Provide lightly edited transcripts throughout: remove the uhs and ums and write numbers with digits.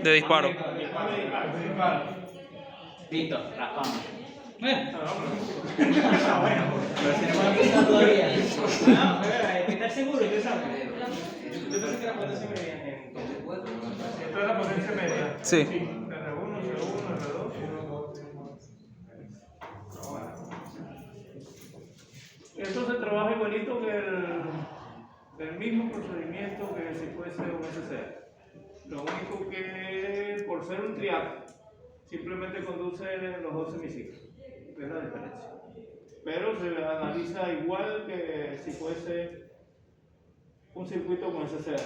De disparo. Listo, raspamos. Pero si no me apunta todavía. No, pero hay que estar seguro, tú sabes. Yo pensé que la potencia media entonces. Esto es la potencia media. Sí. R1, C1, R2. Esto se trabaja igualito que el mismo procedimiento que si fuese un SCR. Lo único que por ser un triac simplemente conduce los dos semiciclos. Es la diferencia. Pero se analiza igual que si fuese un circuito con SCR.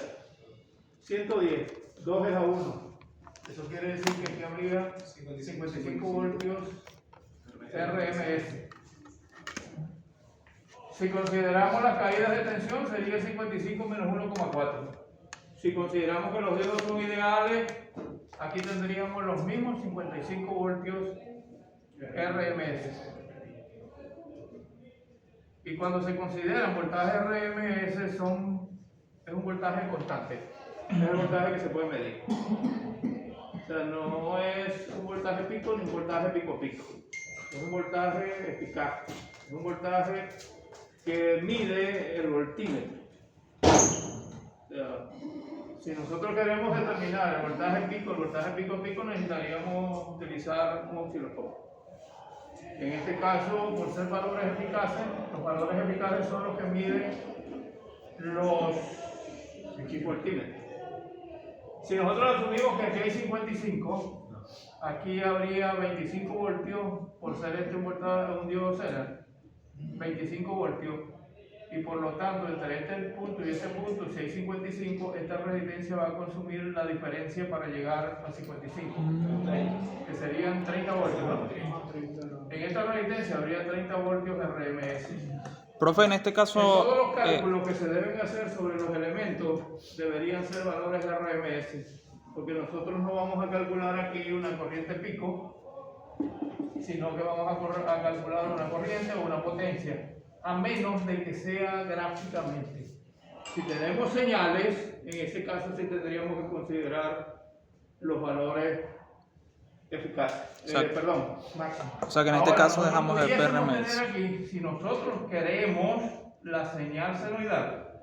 110, 2 es a 1. Eso quiere decir que aquí habría 55 voltios RMS. Si consideramos las caídas de tensión, sería 55 menos 1,4. Si consideramos que los dedos son ideales, aquí tendríamos los mismos 55 voltios RMS. Y cuando se consideran voltajes RMS, es un voltaje constante. Es el voltaje que se puede medir. O sea, no es un voltaje pico ni un voltaje pico-pico. Es un voltaje eficaz. Es un voltaje que mide el voltímetro. O sea, si nosotros queremos determinar el voltaje pico-pico, necesitaríamos utilizar un osciloscopio. En este caso, por ser valores eficaces, los valores eficaces son los que miden los voltímetros. Si nosotros asumimos que aquí hay 55, aquí habría 25 voltios por ser este un diodo Zener, 25 voltios, y por lo tanto entre este punto y este punto, si hay 55, esta resistencia va a consumir la diferencia para llegar a 55, que serían 30 voltios, ¿no? En esta resistencia habría 30 voltios de RMS. Profe, en este En caso, todos los cálculos que se deben hacer sobre los elementos deberían ser valores de RMS, porque nosotros no vamos a calcular aquí una corriente pico, sino que vamos a calcular una corriente o una potencia, a menos de que sea gráficamente. Si tenemos señales, en ese caso sí tendríamos que considerar los valores eficaces, máximos. o sea que en este caso dejamos el pudiésemos PRMS. tener aquí, si nosotros queremos la señal senoidal,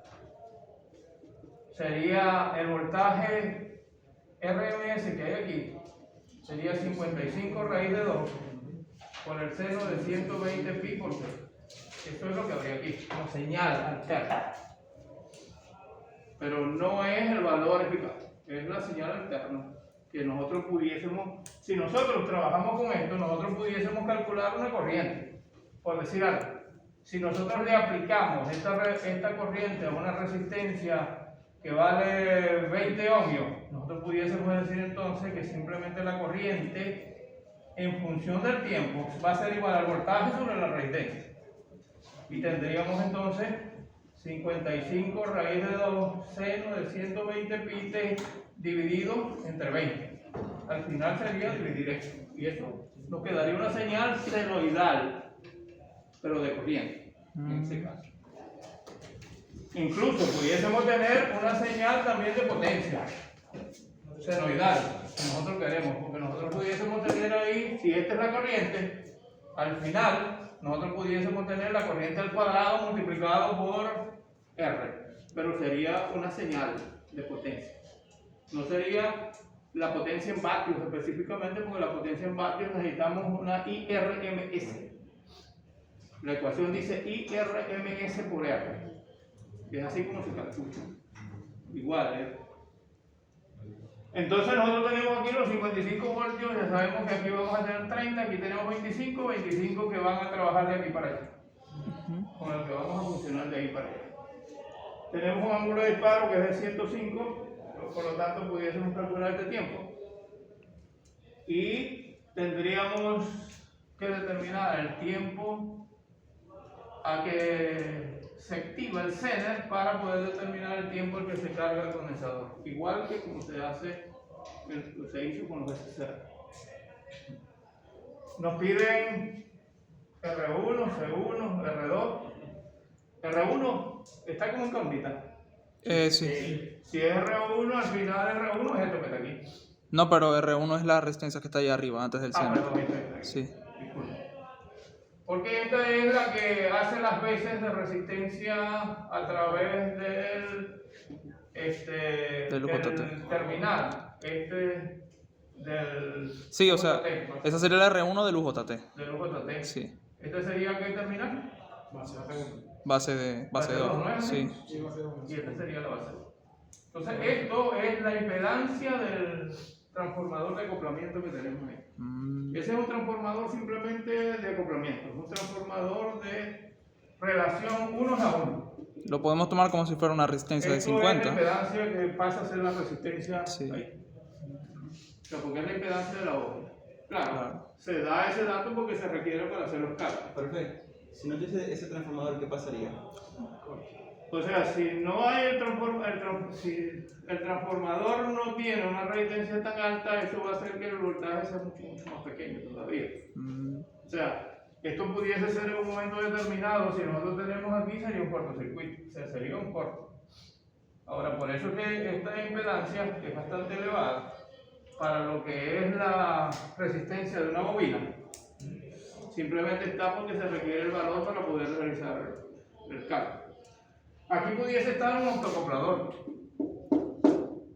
sería el voltaje RMS que hay aquí, sería 55 raíz de 2 por el seno de 120 pi por 3. Eso es lo que habría aquí, como señal alterna. Pero no es el valor eficaz, es la señal alterna que nosotros pudiésemos, si nosotros trabajamos con esto, nosotros pudiésemos calcular una corriente, por decir algo. Si nosotros le aplicamos esta corriente a una resistencia que vale 20 ohmios, nosotros pudiésemos decir entonces que simplemente la corriente, en función del tiempo, va a ser igual al voltaje sobre la resistencia. Y tendríamos entonces 55 raíz de 2 seno de 120 pi t dividido entre 20. Al final sería dividir esto. Y eso nos quedaría una señal senoidal, pero de corriente, en este caso. Incluso pudiésemos tener una señal también de potencia senoidal, que nosotros queremos, porque nosotros pudiésemos tener ahí, si esta es la corriente, al final nosotros pudiésemos tener la corriente al cuadrado multiplicado por R, pero sería una señal de potencia. No sería la potencia en vatios específicamente, porque la potencia en vatios necesitamos una IRMS. La ecuación dice IRMS por R. Es así como se calcula. Igual, ¿eh? Entonces nosotros tenemos aquí los 55 voltios, ya sabemos que aquí vamos a tener 30, aquí tenemos 25 que van a trabajar de aquí para allá. Con el que vamos a funcionar de ahí para allá. Tenemos un ángulo de disparo que es de 105, por lo tanto pudiésemos calcular este tiempo. Y tendríamos que determinar el tiempo a que se activa el Zener para poder determinar el tiempo al que se carga el condensador. Igual que como se hizo con los SCR. Nos piden R1, C1, R2. R1 está como incógnita. Sí. Si es R1, al final R1 es esto que está aquí. No, pero R1 es la resistencia que está ahí arriba, antes del Ah, centro. perdón, esta. Sí. Disculpa. Porque esta es la que hace las veces de resistencia a través Del UJT. terminal. Del Sí, o sea, UJT, ¿no? esa sería la R1 del UJT. Del UJT. Sí. ¿Este sería qué terminal? Base Base 2. dos, ¿no es? Sí. Y esta sería la base 2. Entonces, esto es la impedancia del transformador de acoplamiento que tenemos ahí. Ese es un transformador simplemente de acoplamiento, es un transformador de relación unos a uno. Lo podemos tomar como si fuera una resistencia de Esto es la 50. impedancia que pasa a ser la resistencia Sí. ahí. O sea, porque es la impedancia de la bóveda. Claro, Claro. se da ese dato porque se requiere para hacer los cálculos. Perfecto. Si no tuviese ese transformador, ¿qué pasaría? O sea, si no hay si el transformador no tiene una resistencia tan alta, eso va a hacer que el voltaje sea mucho más pequeño todavía. O sea, esto pudiese ser en un momento determinado, si nosotros tenemos aquí, sería un cortocircuito, o sea, sería un corto. Ahora, por eso es que esta impedancia, que es bastante elevada, para lo que es la resistencia de una bobina, simplemente está porque se requiere el valor para poder realizar el cálculo. Aquí pudiese estar un autoacoplador.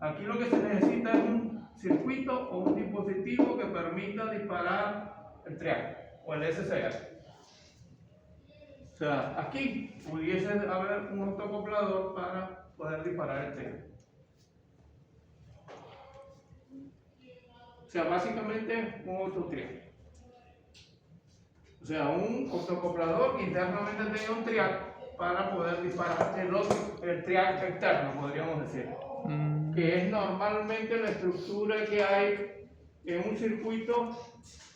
Aquí lo que se necesita es un circuito o un dispositivo que permita disparar el triángulo o el SCR. O sea, aquí pudiese haber un autoacoplador para poder disparar el triángulo. O sea, básicamente un autotriángulo. O sea, un autoacoplador que internamente tenga un triángulo para poder disparar el triángulo externo, podríamos decir. Que es normalmente la estructura que hay en un circuito,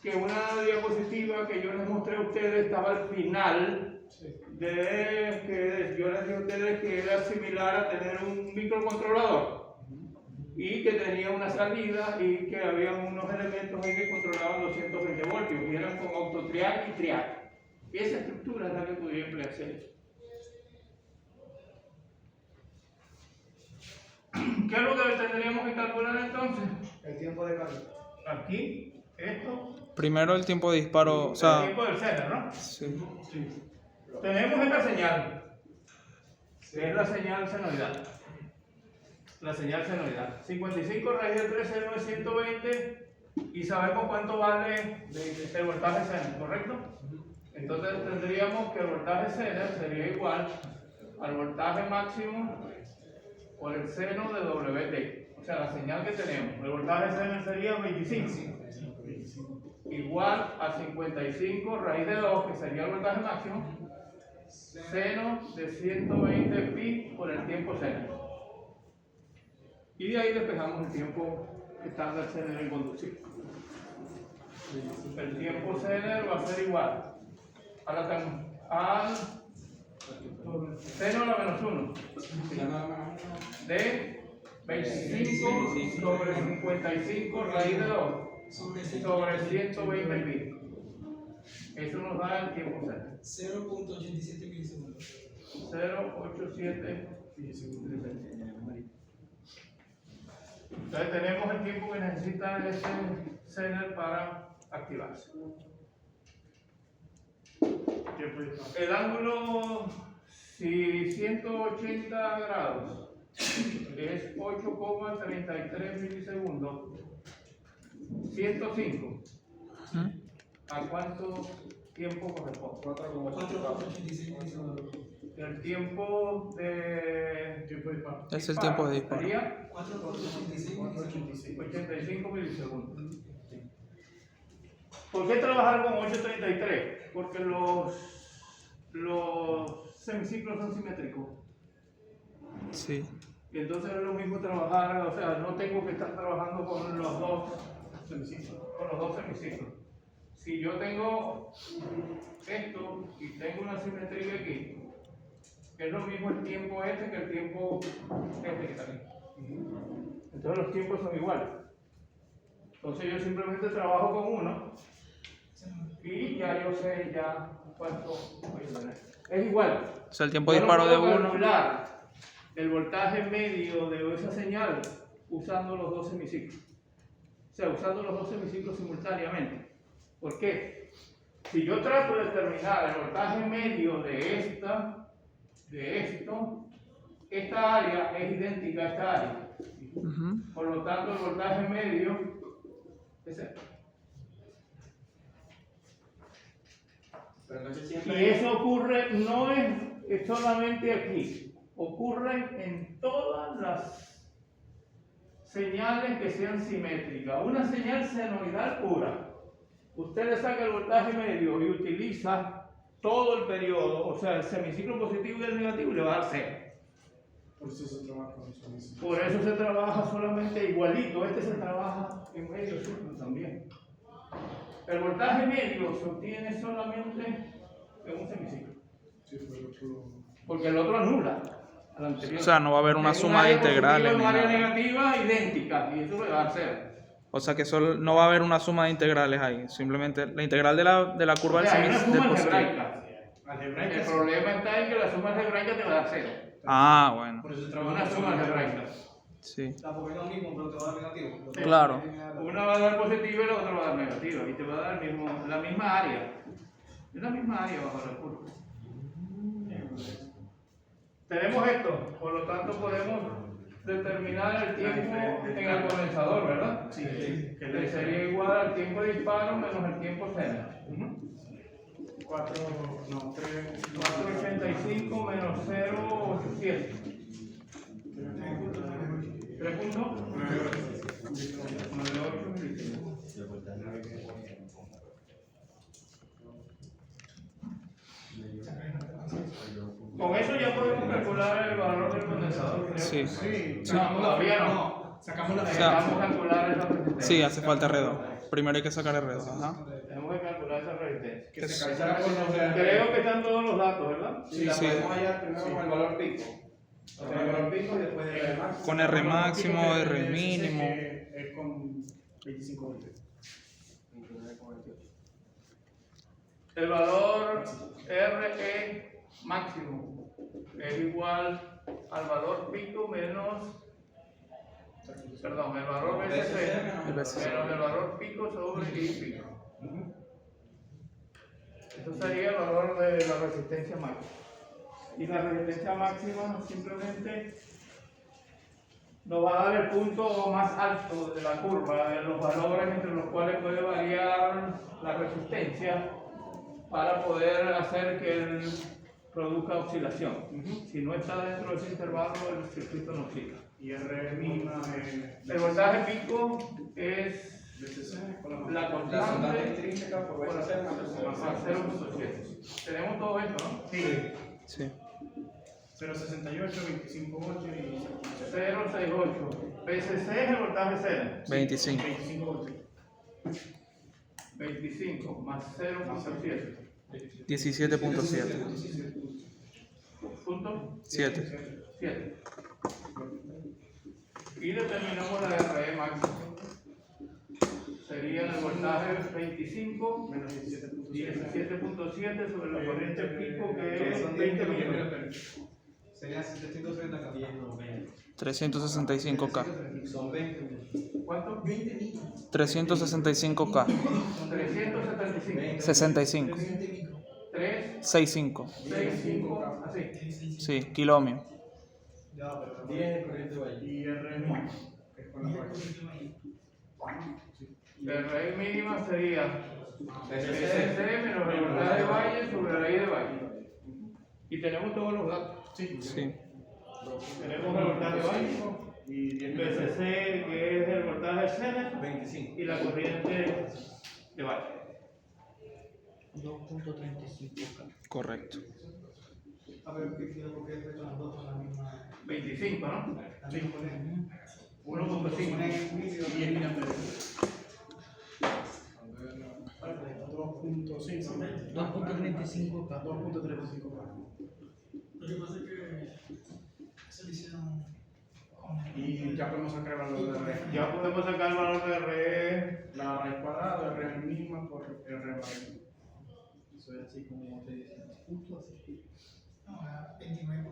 que una diapositiva que yo les mostré a ustedes estaba al final, que yo les dije a ustedes que era similar a tener un microcontrolador y que tenía una salida y que había unos elementos ahí que controlaban 220 voltios y eran con autotriac y triac. Esa estructura es la que podría emplearse ahí. ¿Qué es lo que tendríamos que calcular entonces? El tiempo de carga. Aquí, esto. Primero el tiempo de disparo, o El sea, tiempo del Zener, ¿no? sí. Tenemos esta señal, que es la señal senoidal. La señal senoidal. 55 raíz de 3 seno es 120 y sabemos cuánto vale el voltaje Zener, ¿correcto? Entonces tendríamos que el voltaje Zener sería igual al voltaje máximo por el seno de WT. O sea, la señal que tenemos. El voltaje Zener sería 25. Igual a 55 raíz de 2, que sería el voltaje máximo, seno de 120 pi por el tiempo Zener. Y de ahí despejamos el tiempo estándar Zener en conducción. El tiempo Zener va a ser igual al seno a la menos 1 de 25 sobre 55 raíz de 2 sobre 120 pi. Eso nos da el tiempo Zener. 0.87 milisegundos. 0.87 milisegundos. Entonces tenemos el tiempo que necesita este Zener para activarse. El ángulo, si 180 grados es 8,33 milisegundos, 105, ¿a cuánto tiempo corresponde? 4.85 milisegundos. El tiempo de disparo. Es el tiempo de disparo. Sería 4.85 85 milisegundos. ¿Por qué trabajar con 833? Porque los semiciclos son simétricos. Sí. Y entonces es lo mismo trabajar, o sea, no tengo que estar trabajando con los dos semiciclos. Si yo tengo esto y tengo una simetría aquí, es lo mismo el tiempo este que el tiempo este que está aquí. Entonces los tiempos son iguales. Entonces yo simplemente trabajo con uno y ya yo sé ya cuánto voy a tener. Es igual. O sea, el tiempo de Yo no disparo de puedo uno. calcular el voltaje medio de esa señal usando los dos semiciclos. sea, usando los dos semiciclos simultáneamente. ¿Por qué? Si yo trato de determinar el voltaje medio de esto, esta área es idéntica a esta área. Ujú. Por lo tanto, el voltaje medio es este. Pero entonces Y siempre. eso ocurre, no es solamente aquí, ocurre en todas las señales que sean simétricas. Una señal senoidal pura, usted le saca el voltaje medio y utiliza todo el periodo, o sea, el semiciclo positivo y el negativo, y le va a dar 0. Por eso se trabaja con eso mismo. Por eso se trabaja solamente igualito, este se trabaja en medio ciclo también. El voltaje medio se obtiene solamente en un semiciclo, Sí, fue el otro. porque el otro anula al anterior. O sea, no va a haber una En suma de área integrales positiva, ni en área nada. negativa idéntica, y eso le va a dar 0. O sea que solo no va a haber una suma de integrales ahí. Simplemente la integral de la O curva del sea, hay una semiciclo suma positivo. algebraica. El problema está en que la suma algebraica te va a dar 0. Ah, bueno. Por eso se Es trabaja una con suma algebraica. Sí. Porque es lo mismo, pero te va a dar negativo. Claro. Una va a dar positiva y la otra va a dar negativa, y te va a dar la misma área. Es la misma área bajo la curva. Tenemos esto, por lo tanto podemos determinar el tiempo en el condensador, ¿verdad? Sí. Que sería igual al tiempo de disparo menos el tiempo cena. 485 menos 0,87. 3 puntos. 98 milímetros. Con eso ya podemos calcular el valor del condensador. ¿Creo? Sí. No, todavía no. Sacamos la Necesitamos calcular esa resistencia. Sí, hace falta R2. Primero hay que sacar R2. Ajá. Tenemos que calcular esa resistencia. que se calzara con los de. Creo que están todos los datos, ¿verdad? Sí, la Sí. podemos hallar primero con el valor pico. Con el valor pico y después de R máximo. Con R máximo, R mínimo. Es con 25 voltios. El valor RE máximo es igual al valor pico menos, perdón, el valor BCC El BCC. menos el valor pico sobre I pico. Eso sería el valor de la resistencia máxima. Y la resistencia máxima simplemente nos va a dar el punto más alto de la curva, de los valores entre los cuales puede variar la resistencia para poder hacer que él produzca oscilación. Si no está dentro de ese intervalo, el circuito no oscila. Y R mínima es. El voltaje pico es BCC con la La constante constante intrínseca por por BCC más más 0.7. Tenemos todo esto, ¿no? Sí. Sí. 068, 25 y 068. PCC es el voltaje cero. 25. 25 voltios. 25 más 0.7. 17.7. Punto 7. 7. Y determinamos la RE máxima. Sería el voltaje 25 Menos 17.7. 17.7 sobre la corriente pico que es 20 milímetros. Serían 730 K. 365K. Son 20. ¿Cuánto? 365K. 375. 65. 3, 65. 6, 5, así. Sí, kilómetro. Ya, pero 10 de corriente valle. y R mínima, que es con la raíz. La raíz mínima sería BCC. BCC menos el voltaje de valle sobre la raíz de valle. Y tenemos todos los datos. Sí. Sí. Tenemos el voltaje de valle, Y 10 BCC que es el voltaje de sena 25. y la corriente de valle. 2.35K. Correcto. A ver, ¿qué quiero? Porque las dos son la misma. 25, ¿no? Sí. 1.5. Y es miliamperes. 2.5. 2.35K. 2.35. Lo que pasa es que se le hicieron. Y ya podemos sacar el valor de R. Ya podemos sacar el valor de RE. La raíz cuadrada, R mínima por R máxima. Eso es así como te dicen. Justo así. No, era 29.29.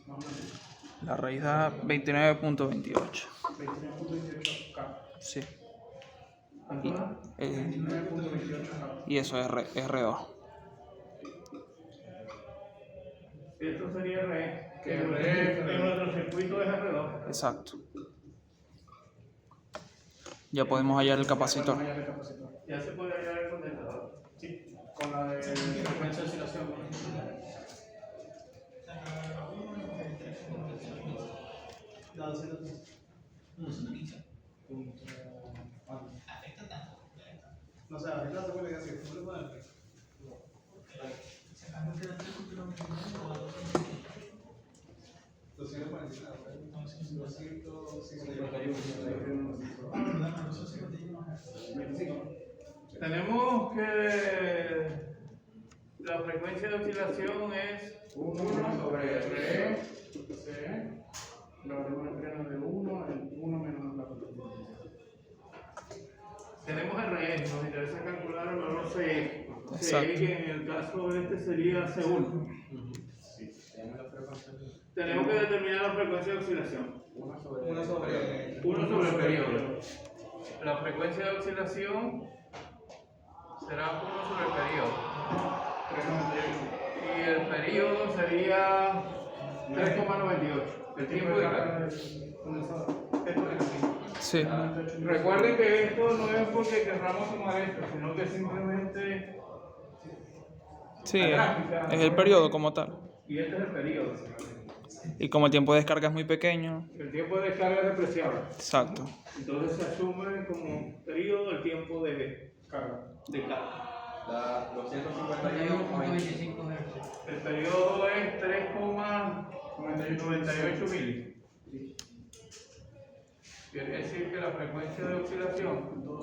Más o menos. La raíz da 29.28. 29.28K. Sí. ¿Cuánto da? Y eso es R2. Esto sería RE, que en nuestro circuito es R2. Exacto. Ya podemos hallar el capacitor. Ya se puede hallar el condensador. Sí, con la de frecuencia de oscilación. No sé, ahorita se puede decir, ¿cómo le ponen? Tenemos que la frecuencia de oscilación es 1 sobre RE, C, logaritmo externo de 1, el 1 menos la potencia. Tenemos RE, nos interesa calcular el valor CE. CE, que en el caso de este sería C1. Tenemos que determinar la frecuencia de oscilación. 1 sobre el periodo. La frecuencia de oscilación será 1 sobre el periodo. Y el periodo sería 3,98. El tiempo de carga. Sí. Recuerden que esto no es porque querramos tomar esto, sino que simplemente Sí, es el periodo como tal. y este es el periodo. Y como el tiempo de descarga es muy pequeño. El tiempo de descarga es despreciable. Exacto. Entonces se asume como periodo el tiempo de carga. Los 1.25 Hz. El periodo es 3,98 milis. Quiere decir que la frecuencia de oscilación 1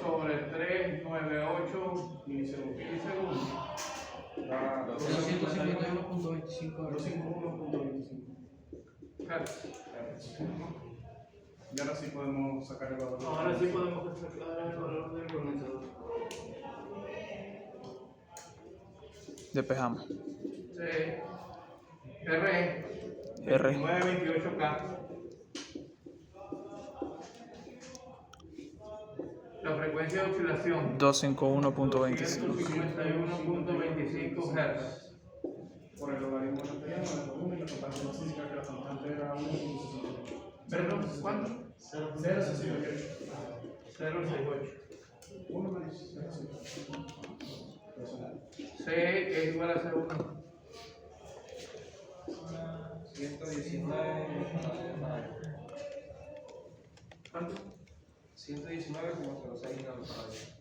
sobre 398 milisegundos. 251.25 Hz. Hertz. Y ahora sí podemos sacar el valor. Ahora sí podemos sacar el valor del condensador. Despejamos. R. 928K. La frecuencia de oscilación 251.25. 151.25 Hz. Por el logaritmo anterior, el volumen y la capacidad física que la constante era 1.68. ¿Perdón? ¿Cuánto? 0.68. 068. 1 menos 0.68. C es igual a C1. 119. ¿Cuánto? 119,06 nanofaradios.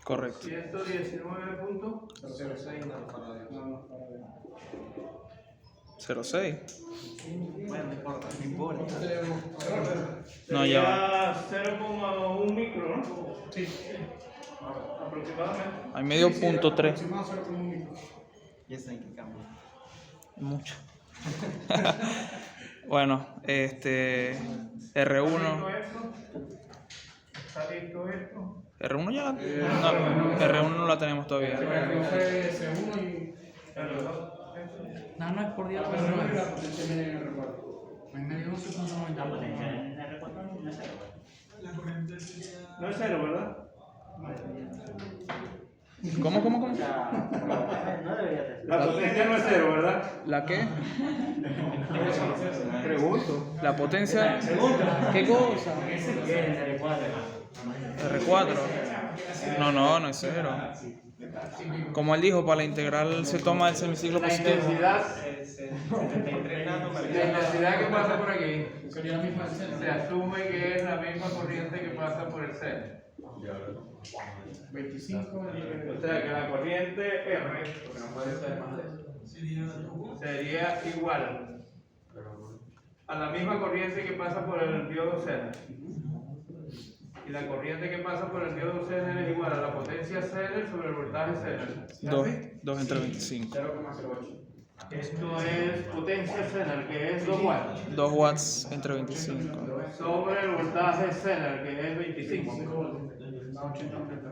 Correcto. 119.06 nanofaradios. 0.6. Bueno, no importa, no importa. No, ya va. Sería 0,1 micro, ¿no? Sí. Aproximadamente. Hay medio punto 3. Aproximado 0,1 micro. Ya saben que cambia. Mucho. Bueno, R1. ¿Está listo esto? R1 ya la... No, R1 no la tenemos todavía. C1 y R2. No, no es por día. la potencia media en R4. En medio 11.99. La corriente sería. No es cero, ¿verdad? ¿Cómo? No debería ser. La potencia no es cero, ¿verdad? ¿La qué? Pregunto. La potencia. ¿Qué cosa? R4. No es cero. Como él dijo, para la integral se toma el semiciclo La positivo. intensidad, 73 la nanofaradios. intensidad que pasa por aquí, Sería la misma escena. se asume que es la misma corriente que pasa por el centro. 25 O sea que la corriente R sería igual a la misma corriente que pasa por el diodo Zener. Y la corriente que pasa por el diodo Zener es igual a la potencia Zener sobre el voltaje Zener. 2 entre 25. 0,08. Esto es potencia Zener, que es 2 watts, 2 watts entre 25. sobre el voltaje Zener, que es 25. Da 80 amperes.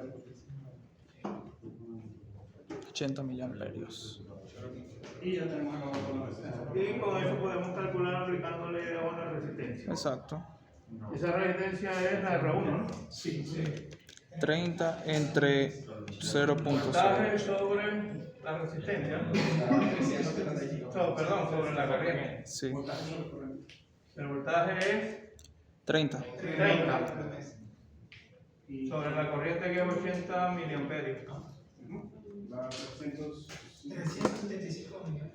80 miliamperios. Y ya tenemos el valor de la escena. Y con eso podemos calcular aplicándole a una resistencia. Exacto. Esa resistencia es la R1, ¿no? Sí, sí. 30 entre 0.0. Voltaje sobre la resistencia. Perdón, sobre la corriente. Sí, El voltaje es 30. 30 sobre la corriente que es 80 miliamperios. La 300. 375 millones.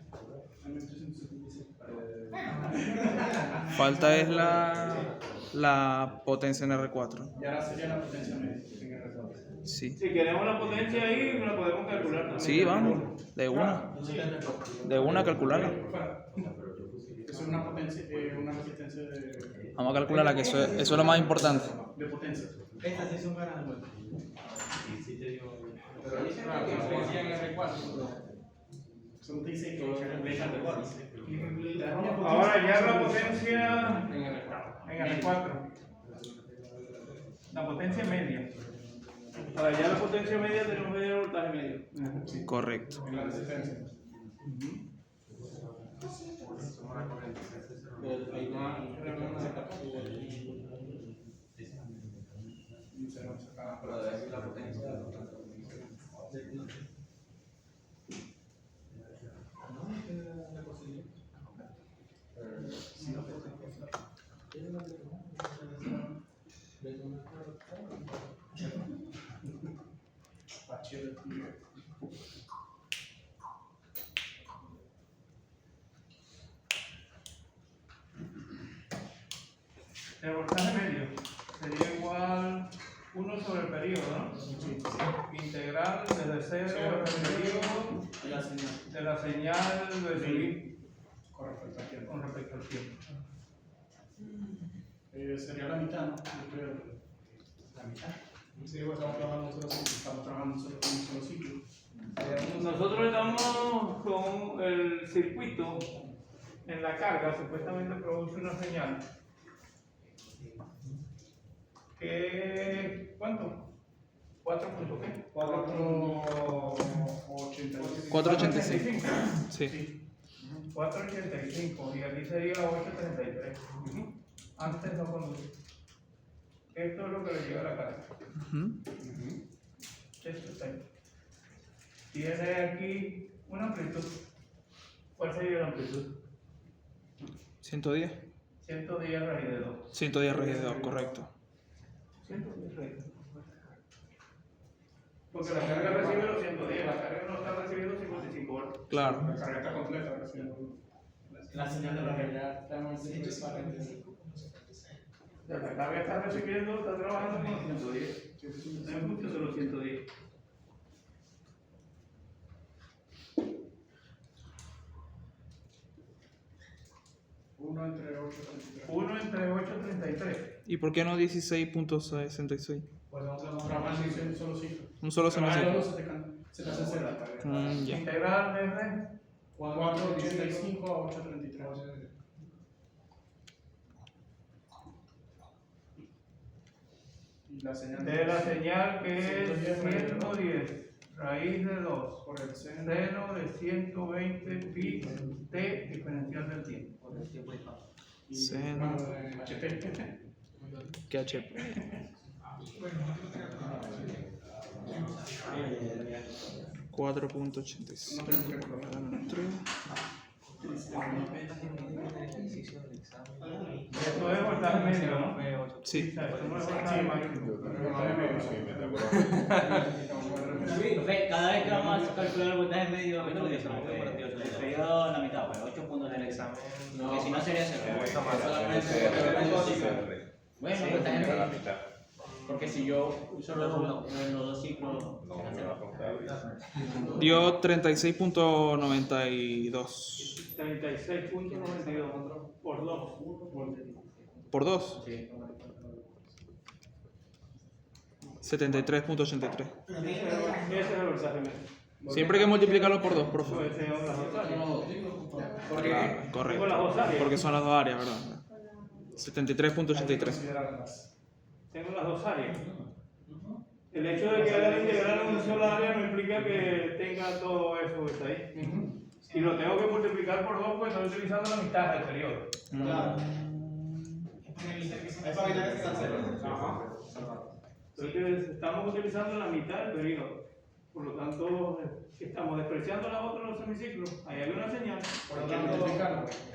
Falta es la potencia en R4. Y ahora sería la potencia media en R2. Sí. Si queremos la potencia ahí, la podemos calcular también. Sí, vamos. De una. De una calcularla. Eso es una potencia, una resistencia de Vamos a calcularla, que eso es lo más importante. potencia. Estas sí son ganas. Son dice que Ahora ya la potencia en R4. La potencia media. Para ya la potencia media tenemos que medir el voltaje medio. Correcto. en la resistencia. Y se nos saca la potencia. El voltaje medio sería igual 1 sobre el periodo, ¿no? Integral desde 0 el periodo de la señal versus I con respecto al tiempo. Sería la mitad, ¿no? Yo creo. La mitad. Sí, pues estamos trabajando en un solo ciclo. Nosotros estamos con el circuito en la carga, supuestamente produce una señal. ¿Cuánto? ¿4 puntos qué? 485. Sí. 485 y aquí sería 833. Antes no conduce. Esto es lo que le llega a la carga. Ujú. Esto está ahí. Tiene aquí una amplitud. ¿Cuál sería la amplitud? 110. 110 raíz de 2. 110 raíz de 2, correcto. 110 raíz de 2. Porque la carga recibe los 110, la carga no está recibiendo 55 volts. Claro. La carga está completa, recién. La señal de la realidad está en 145. La carga está recibiendo, está trabajando con los 110. No es justo solo 110. Uno entre 8.33. 1 entre 833. ¿Y por qué no 16.66? Pues vamos a trabajar en un solo ciclo. Un solo Pero ahí semestre. se te hace cero. Ya. Integral desde 4.85 a 8.33. Y la señal de la señal que es 110 110 raíz de 2 por el seno. seno de 120 pi t diferencial del tiempo. Y Seno. HP. ¿Qué HP? $4.85. Esto es voltaje medio, ¿no? Sí. O sea, esto no es voltaje máximo. Profe, cada vez que vamos a calcular el voltaje medio, ¿qué nos dice? El periodo la mitad, pues 8 puntos del examen. Porque si no sería 0. Bueno, voltaje medio. Porque si yo uso los dos ciclos, Dio 36.92. 36.92 por 2. ¿Por 2? 73.83. Ese es el voltaje medio. Siempre hay que multiplicarlo por 2, profe. Pues tengo las dos áreas. Porque Claro, tengo las correcto. dos áreas. Porque son las dos áreas, ¿verdad? 73.83. Tengo las dos áreas. El hecho de que haga integral en una sola área no implica que tenga todo eso que está ahí. Si lo tengo que multiplicar por 2, pues estoy utilizando la mitad del periodo. Es para evitar que se cancele. Ajá. Entonces estamos utilizando la mitad del periodo. Por lo tanto, estamos despreciando la otra los semiciclos. Ahí hay una señal. Por lo tanto,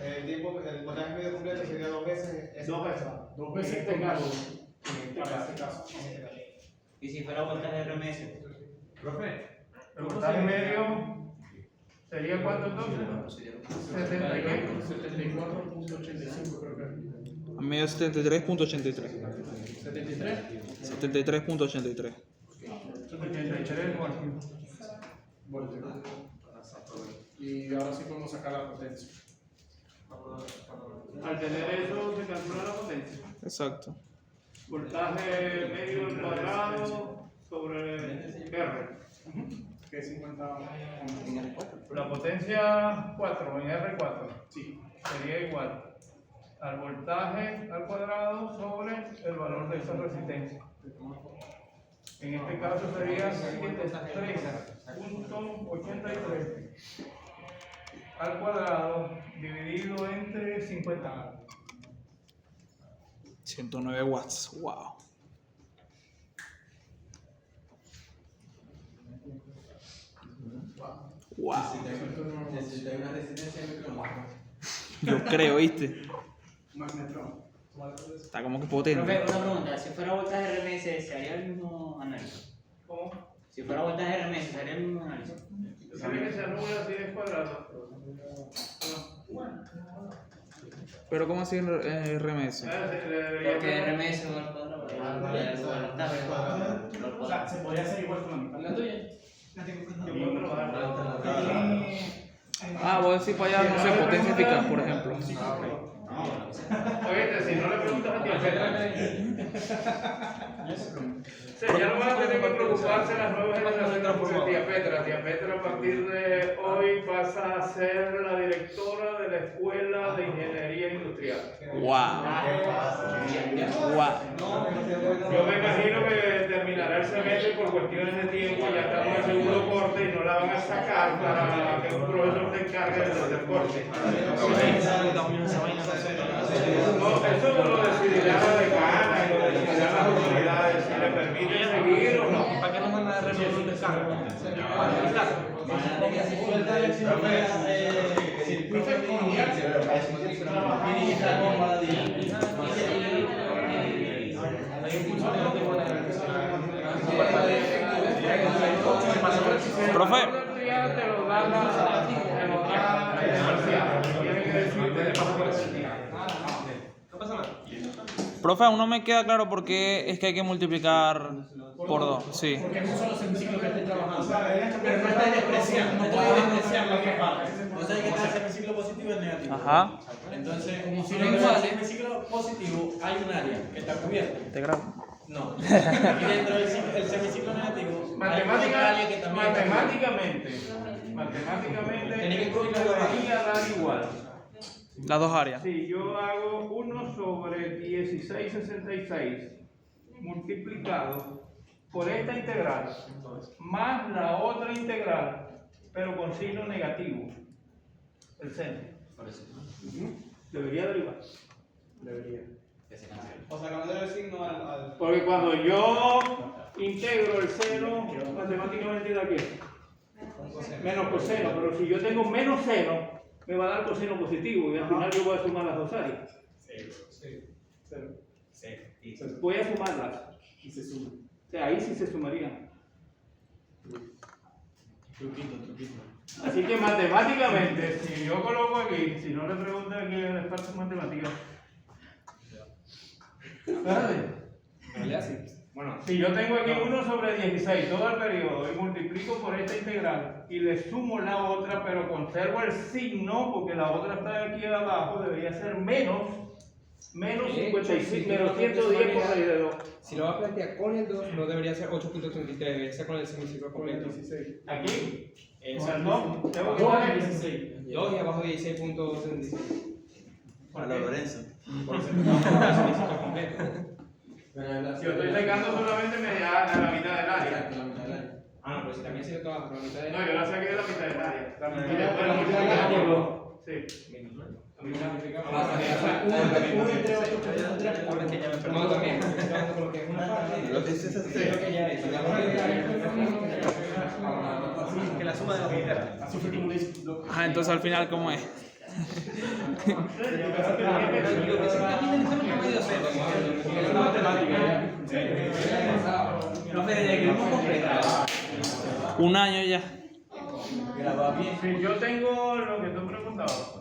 el voltaje medio completo sería 2 veces. 2 veces. 2 veces En este caso. para este caso. Y si fuera voltaje RMS. Profe. El voltaje medio sería ¿cuánto entonces? 70 y qué? 74.85 creo que. A medio 73.83. 73. 73.83. 83 Voltio. Y ahora sí podemos sacar la potencia. Al tener eso se calcula la potencia. Exacto. Voltaje medio al cuadrado sobre R. Que es 50. La potencia 4 en R4 Sí. sería igual al voltaje al cuadrado sobre el valor de esa resistencia. En este caso sería 73.83 al cuadrado dividido entre 50. 109 watts. Wow. Wow. Necesita una resistencia micromágica. Yo creo, ¿viste? Magnetron. Está como que potente. Profe, una pregunta, si fuera voltaje RMS, ¿se haría el mismo análisis? ¿Cómo? Si fuera voltaje RMS, ¿se haría el mismo análisis? ¿Sabe que se anula si es cuadrado? Pero ¿cómo así el RMS? Porque RMS igual al cuadrado. O sea, se podría hacer igual con la mitad. ¿La tuya? Ah, vos decís para allá, no sé, potencia eficaz, por ejemplo. Oye, si no le preguntas a Tiapetra, ya no van a tener que preocuparse las nuevas generaciones por Tiapetra. Tiapetra a partir de hoy pasa a ser la directora de la Escuela de Ingeniería Industrial. Wow. Wow. Yo me imagino que terminará el semestre por cuestiones de tiempo, ya estamos en seguro corte y no la van a sacar para que un profesor se encargue de los deportes. No, eso lo decidirá la decana y lo decidirán las autoridades, si le permiten seguir o no. ¿Para qué no mandan a resolver un descargo? Profe. Te lo da la universidad. Tienen que decirte de paso por eso. No pasa nada. Profe, aún no me queda claro por qué es que hay que multiplicar por 2. Sí. Porque es un solo semiciclo que estoy trabajando. Pero no está despreciando, no puede despreciar la otra parte. O sea, que está el semiciclo positivo y el negativo. Ajá. Entonces, Como si si no en el igual. semiciclo positivo hay un área que está cubierta. Te grabo. No. Y dentro del el semiciclo negativo hay otra área que también está Matemáticamente Tiene que esto cubrir las dos debería dar igual. Las dos áreas. Si yo hago 1 sobre 1666 multiplicado por esta integral más la otra integral, pero con signo negativo, el seno. Debería dar igual. Debería. O sea, cambiar el signo al. Porque cuando yo integro el seno, matemáticamente da qué? Menos coseno, pero si yo tengo menos seno, me va a dar coseno positivo y al final yo voy a sumar las dos áreas. Cero. Voy a sumarlas. Y se suma. O sea, ahí sí se sumarían. Truquito. Así que matemáticamente, si yo coloco aquí, si no le pregunto aquí al experto en matemáticas, Bueno, si yo tengo aquí 1 sobre 16 todo el periodo y multiplico por esta integral y le sumo la otra, pero conservo el signo porque la otra está aquí abajo, debería ser menos 56, menos 110 por 6 de 2. Si lo vas a plantear con el 2, no debería ser 8.33, debería ser con el semiciclo completo. 16. Aquí, Eso. con el 2, tengo que poner 2 y abajo 16.76. Para Lorenzo. Por eso no el semiciclo completo. Si yo estoy sacando solamente a la mitad del área. Ah, no, pero si también se lo trabaja con la mitad de No, yo la saqué de la mitad del área. La mitad La mitad del del área. área. Sí. menos, ¿no? Uno entre 8.3 por que ya me perdí. No, también. Lo que es esa Que la suma de los literas. Así fue como le hice. Ajá, entonces al final, ¿cómo es? Profe, desde que hemos completado. Un año ya. Si yo tengo lo que tú preguntabas.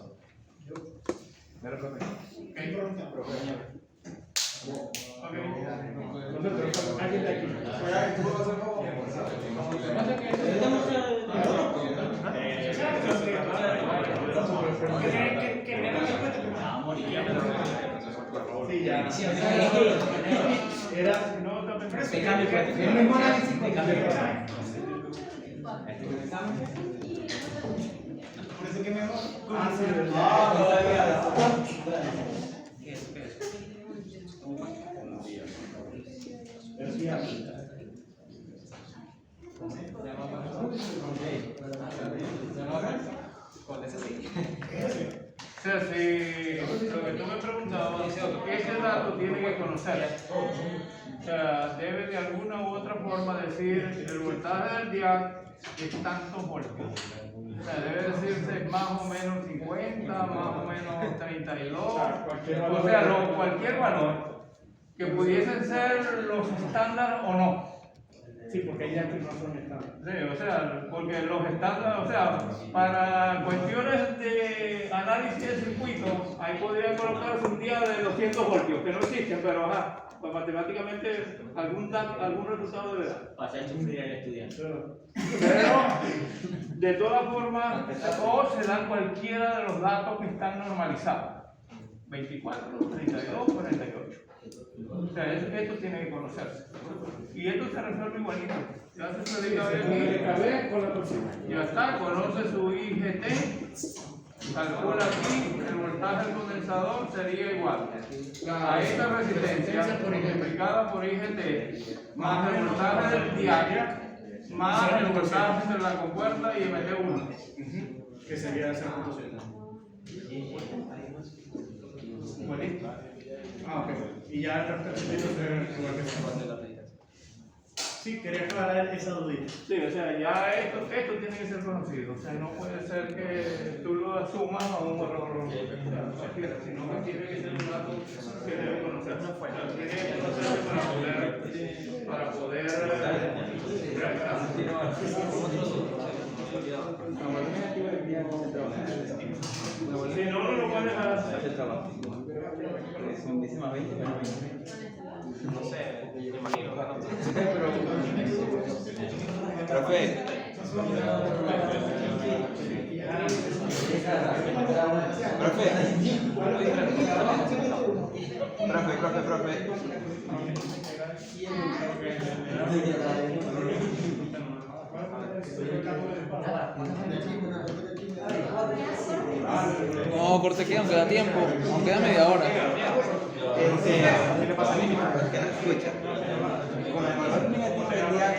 Alguien de aquí. Sí, ya. Era, no, Te cambio el puesto. El mismo análisis. Te cambio el puesto. Por eso que mejor. O sea, si lo que tú me preguntabas, ese dato tiene que conocerse. O sea, debe de alguna u otra forma decir el voltaje del dial es tantos voltios. O sea, debe decirse más o menos 50, más o menos 32. O sea, cualquier valor que pudiesen ser los estándares o no. Sí, porque ella no son estándares. Sí, o sea, porque los estándares, o sea, para cuestiones de análisis de circuitos, ahí podrían colocarse un día de 200 voltios, que no existen, pero ajá, pues matemáticamente algún resultado debe dar. Para hacer sufrir al estudiante. Pero, de todas formas, o se dan cualquiera de los datos que están normalizados. 24, 32, 48. O sea, esto tiene que conocerse. Y esto se resuelve igualito. Ya se explica aquí. Con la próxima. Ya está, conoce su IGT. Calcula aquí, el voltaje del condensador sería igual a esta resistencia multiplicada por IGT más el voltaje del dial más el voltaje entre la compuerta y MT1. Que sería 0.7. Buenísimo. Ah, ok. Y ya el resto igual que se. Sí, quería aclarar esa dudita. Sí, o sea, ya esto tiene que ser conocido. O sea, no puede ser que tú lo asumas a un error, sino que tiene que ser un dato que debe conocerse. O sea, tiene que conocerse para poder si no, no lo puedes dejar hacer. Son décimas 20, pero No sé, me imagino. profe. Profe. No, corte aquí, aunque da tiempo, aunque da media hora. ¿Qué le pasa al límite? ¿Qué no escucha? Con el valor negativo del día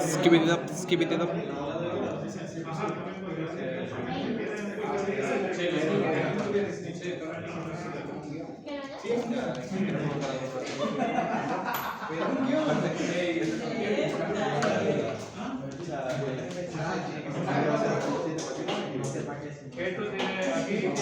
Skip it up. Esto tiene aquí, tiene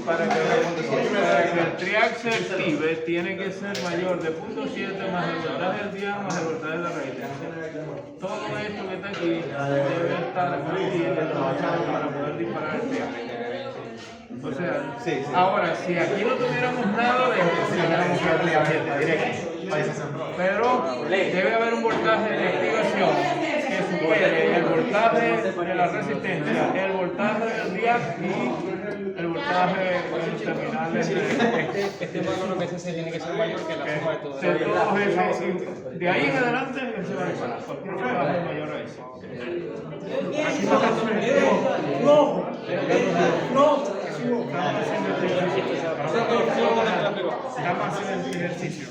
para que el triac se active, tiene que ser mayor de 0.7 más el voltaje del dial más el voltaje de la resistencia. Todo esto que está aquí debe estar aquí para poder disparar el triac. O sea, Sí, sí. ahora, si aquí no tuviéramos nada de esto, tuviéramos que darle corriente directa. Pero debe haber un voltaje de activación que supere el voltaje de la resistencia, el voltaje del dial y el voltaje de los terminales Este valor lo que se tiene que ser mayor que la suma de todos. de todos esos. De ahí en adelante él se va a disparar. Cualquier voltaje mayor a eso. Aquí está Estamos haciendo el ejercicio.